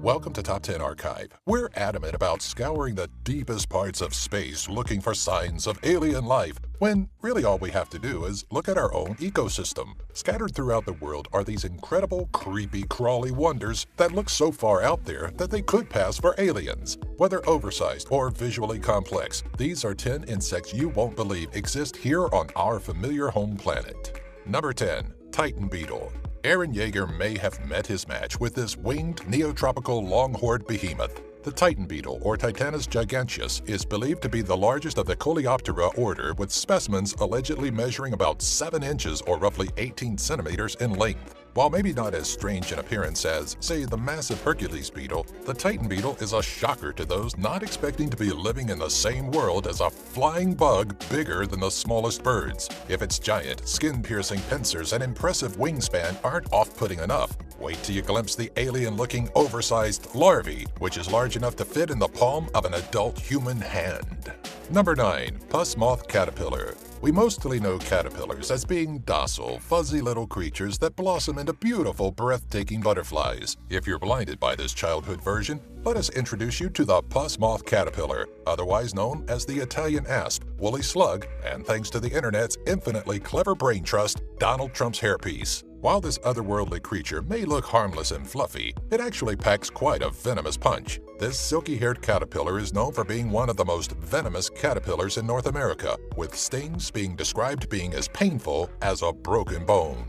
Welcome to Top 10 Archive. We're adamant about scouring the deepest parts of space looking for signs of alien life, when really all we have to do is look at our own ecosystem. Scattered throughout the world are these incredible, creepy, crawly wonders that look so far out there that they could pass for aliens. Whether oversized or visually complex, these are 10 insects you won't believe exist here on our familiar home planet. Number 10. Titan Beetle. Aaron Yeager may have met his match with this winged neotropical longhorned behemoth. The Titan beetle, or Titanus giganteus, is believed to be the largest of the Coleoptera order, with specimens allegedly measuring about 7 inches or roughly 18 centimeters in length. While maybe not as strange in appearance as, say, the massive Hercules beetle, the Titan beetle is a shocker to those not expecting to be living in the same world as a flying bug bigger than the smallest birds. If its giant, skin-piercing pincers and impressive wingspan aren't off-putting enough, wait till you glimpse the alien-looking oversized larvae, which is large enough to fit in the palm of an adult human hand. Number 9. Puss Moth Caterpillar. We mostly know caterpillars as being docile, fuzzy little creatures that blossom into beautiful, breathtaking butterflies. If you're blinded by this childhood version, let us introduce you to the puss moth caterpillar, otherwise known as the Italian asp, woolly slug, and thanks to the internet's infinitely clever brain trust, Donald Trump's hairpiece. While this otherworldly creature may look harmless and fluffy, it actually packs quite a venomous punch. This silky-haired caterpillar is known for being one of the most venomous caterpillars in North America, with stings being described being as painful as a broken bone.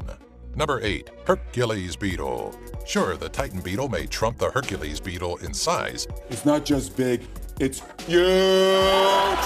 Number 8. Hercules Beetle. Sure, the Titan beetle may trump the Hercules beetle in size. It's not just big, it's huge!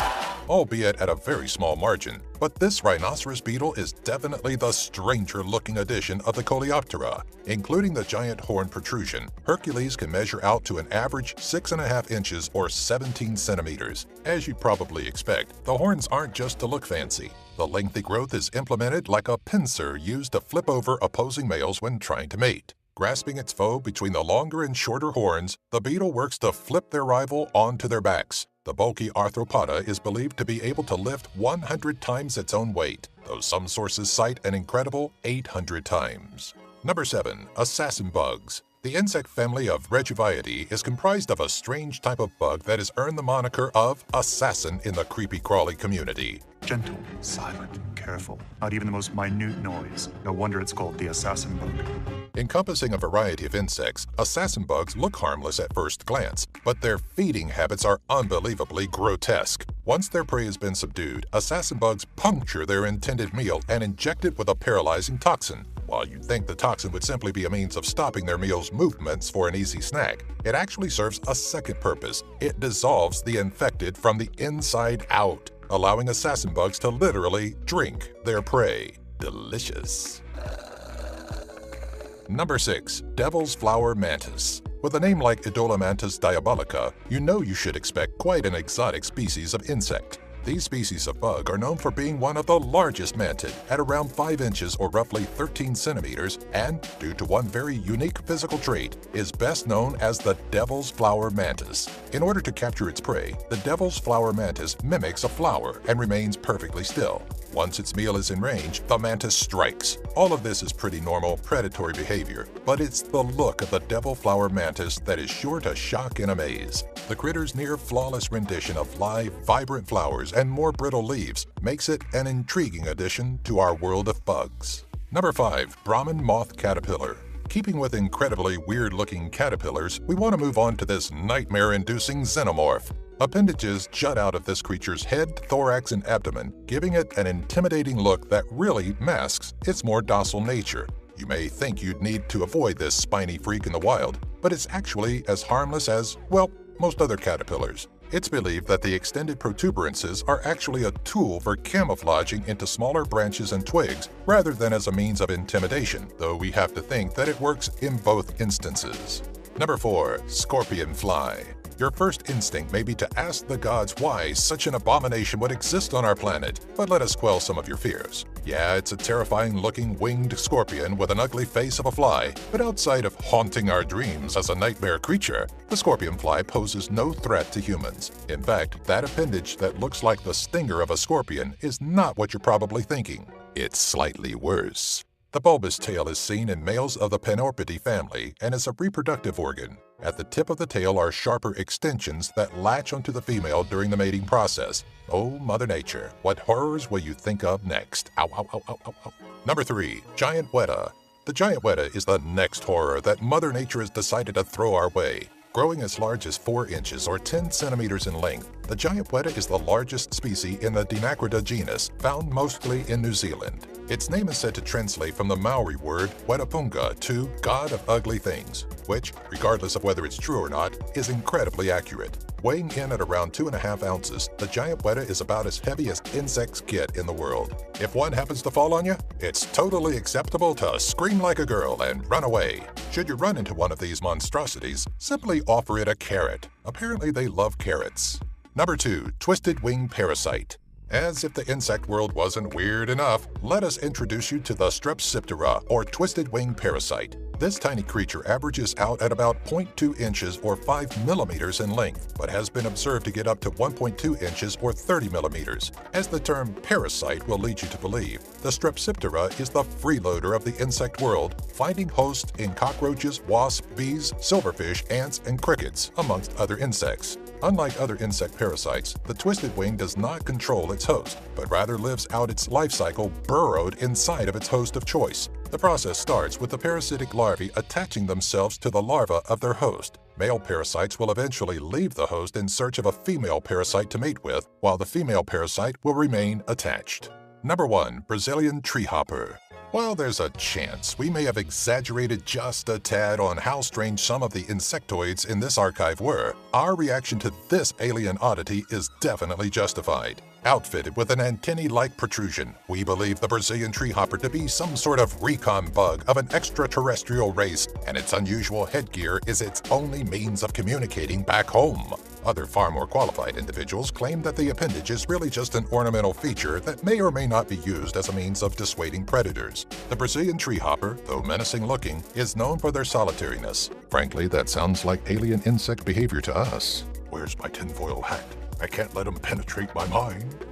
Albeit at a very small margin, but this rhinoceros beetle is definitely the stranger-looking addition of the Coleoptera. Including the giant horn protrusion, Hercules can measure out to an average 6.5 inches or 17 centimeters. As you'd probably expect, the horns aren't just to look fancy. The lengthy growth is implemented like a pincer used to flip over opposing males when trying to mate. Grasping its foe between the longer and shorter horns, the beetle works to flip their rival onto their backs. The bulky arthropoda is believed to be able to lift 100 times its own weight, though some sources cite an incredible 800 times. Number 7. Assassin Bugs. The insect family of Regiviidae is comprised of a strange type of bug that has earned the moniker of assassin in the creepy-crawly community. Gentle, silent, careful, not even the most minute noise. No wonder it's called the assassin bug. Encompassing a variety of insects, assassin bugs look harmless at first glance, but their feeding habits are unbelievably grotesque. Once their prey has been subdued, assassin bugs puncture their intended meal and inject it with a paralyzing toxin. While you'd think the toxin would simply be a means of stopping their meal's movements for an easy snack, it actually serves a second purpose. It dissolves the infected from the inside out, allowing assassin bugs to literally drink their prey. Delicious. Number 6. Devil's Flower Mantis. With a name like Idolamantis diabolica, you know you should expect quite an exotic species of insect. These species of bug are known for being one of the largest mantid, at around 5 inches or roughly 13 centimeters, and, due to one very unique physical trait, is best known as the devil's flower mantis. In order to capture its prey, the devil's flower mantis mimics a flower and remains perfectly still. Once its meal is in range, the mantis strikes. All of this is pretty normal, predatory behavior, but it's the look of the devil flower mantis that is sure to shock and amaze. The critter's near-flawless rendition of live, vibrant flowers and more brittle leaves makes it an intriguing addition to our world of bugs. Number 5. Brahmin Moth Caterpillar. Keeping with incredibly weird-looking caterpillars, we want to move on to this nightmare-inducing xenomorph. Appendages jut out of this creature's head, thorax, and abdomen, giving it an intimidating look that really masks its more docile nature. You may think you'd need to avoid this spiny freak in the wild, but it's actually as harmless as, well, most other caterpillars. It's believed that the extended protuberances are actually a tool for camouflaging into smaller branches and twigs rather than as a means of intimidation, though we have to think that it works in both instances. Number 4. Scorpion Fly. Your first instinct may be to ask the gods why such an abomination would exist on our planet, but let us quell some of your fears. Yeah, it's a terrifying-looking winged scorpion with an ugly face of a fly, but outside of haunting our dreams as a nightmare creature, the scorpion fly poses no threat to humans. In fact, that appendage that looks like the stinger of a scorpion is not what you're probably thinking. It's slightly worse. The bulbous tail is seen in males of the Panorpidie family and is a reproductive organ. At the tip of the tail are sharper extensions that latch onto the female during the mating process. Oh, Mother Nature, what horrors will you think of next? Ow, ow, ow, ow, ow, ow. Number 3. Giant Weta. The giant weta is the next horror that Mother Nature has decided to throw our way. Growing as large as 4 inches or 10 centimeters in length, the giant weta is the largest species in the Dinacrida genus, found mostly in New Zealand. Its name is said to translate from the Maori word wetapunga to God of Ugly Things, which, regardless of whether it's true or not, is incredibly accurate. Weighing in at around 2.5 ounces, the giant weta is about as heavy as insects get in the world. If one happens to fall on you, it's totally acceptable to scream like a girl and run away. Should you run into one of these monstrosities, simply offer it a carrot. Apparently they love carrots. Number 2. Twisted wing parasite. As if the insect world wasn't weird enough, let us introduce you to the Strepsiptera, or twisted wing parasite. This tiny creature averages out at about 0.2 inches or 5 millimeters in length, but has been observed to get up to 1.2 inches or 30 millimeters. As the term parasite will lead you to believe, the Strepsiptera is the freeloader of the insect world, finding hosts in cockroaches, wasps, bees, silverfish, ants, and crickets, amongst other insects. Unlike other insect parasites, the twisted wing does not control its host, but rather lives out its life cycle burrowed inside of its host of choice. The process starts with the parasitic larvae attaching themselves to the larva of their host. Male parasites will eventually leave the host in search of a female parasite to mate with, while the female parasite will remain attached. Number 1. Brazilian treehopper. While there's a chance we may have exaggerated just a tad on how strange some of the insectoids in this archive were, our reaction to this alien oddity is definitely justified. Outfitted with an antennae-like protrusion, we believe the Brazilian treehopper to be some sort of recon bug of an extraterrestrial race, and its unusual headgear is its only means of communicating back home. Other far more qualified individuals claim that the appendage is really just an ornamental feature that may or may not be used as a means of dissuading predators. The Brazilian treehopper, though menacing looking, is known for their solitariness. Frankly, that sounds like alien insect behavior to us. Where's my tinfoil hat? I can't let them penetrate my mind.